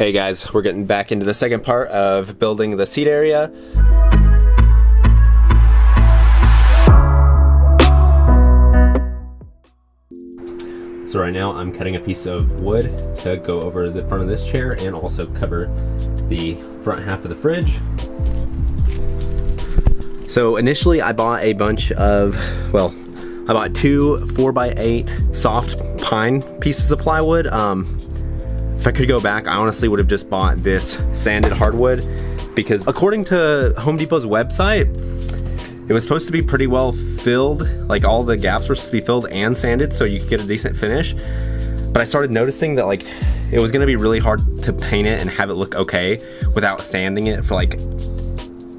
Hey guys, we're getting back into the second part of building the seat area. So right now I'm cutting a piece of wood to go over the front of this chair and also cover the front half of the fridge. So initially I bought a bunch of, well, I bought two 4x8 soft pine pieces of plywood. If I could go back, I honestly would have just bought this sanded hardwood because according to Home Depot's website, it was supposed to be pretty well filled, like all the gaps were supposed to be filled and sanded so you could get a decent finish. But I started noticing that like it was gonna be really hard to paint it and have it look okay without sanding it for like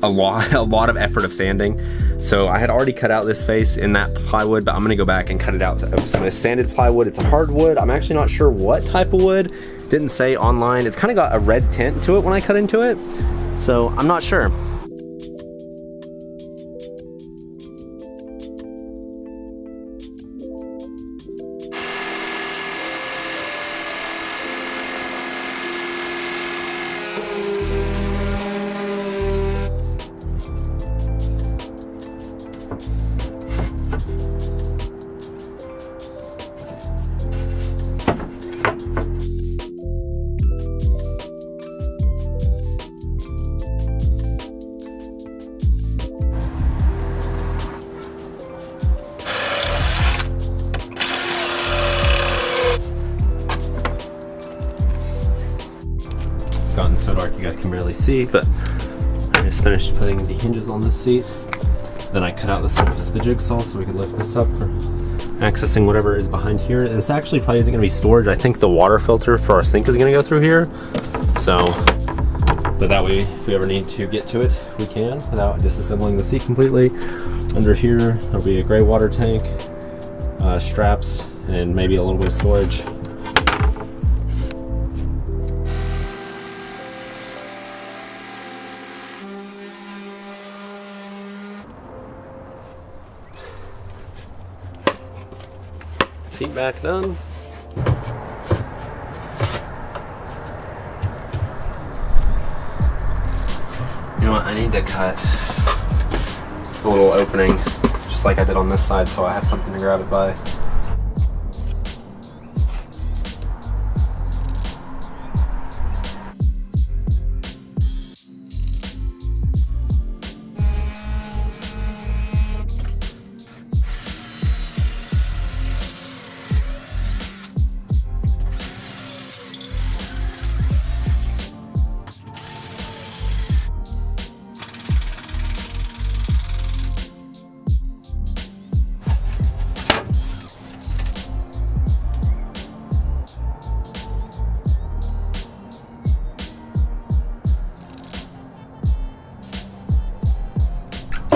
a lot of effort of sanding. So I had already cut out this face in that plywood, but I'm gonna go back and cut it out of some of this sanded plywood. It's a hardwood. I'm actually not sure what type of wood. Didn't say online. It's kind of got a red tint to it when I cut into it. So I'm not sure. It's gotten so dark you guys can barely see, but I just finished putting the hinges on this seat. Then I cut out the strips of the jigsaw so we could lift this up for accessing whatever is behind here. This actually probably isn't gonna be storage. I think the water filter for our sink is gonna go through here. So, but that way, if we ever need to get to it, we can without disassembling the seat completely. Under here, there'll be a gray water tank, straps, and maybe a little bit of storage. Seat back done. You know what, I need to cut the little opening just like I did on this side so I have something to grab it by.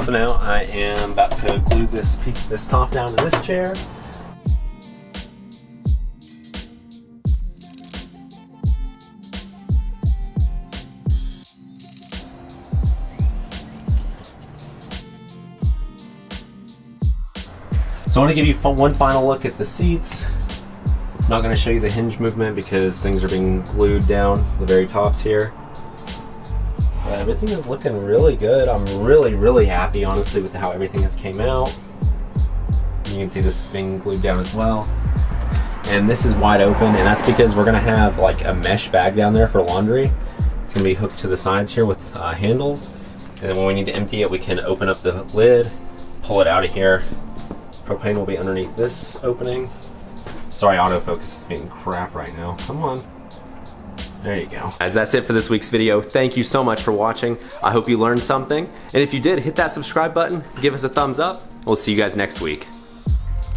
So now I am about to glue this top down to this chair. So I want to give you one final look at the seats. I'm not going to show you the hinge movement because things are being glued down the very tops here. Everything is looking really good. I'm really happy, honestly, with how everything has came out. You can see this is being glued down as well. And this is wide open, and that's because we're gonna have like a mesh bag down there for laundry. It's gonna be hooked to the sides here with handles. And then when we need to empty it, we can open up the lid, pull it out of here. Propane will be underneath this opening. Sorry, autofocus is being crap right now. Come on. There you go. Guys, that's it for this week's video. Thank you so much for watching. I hope you learned something. And if you did, hit that subscribe button, give us a thumbs up. We'll see you guys next week.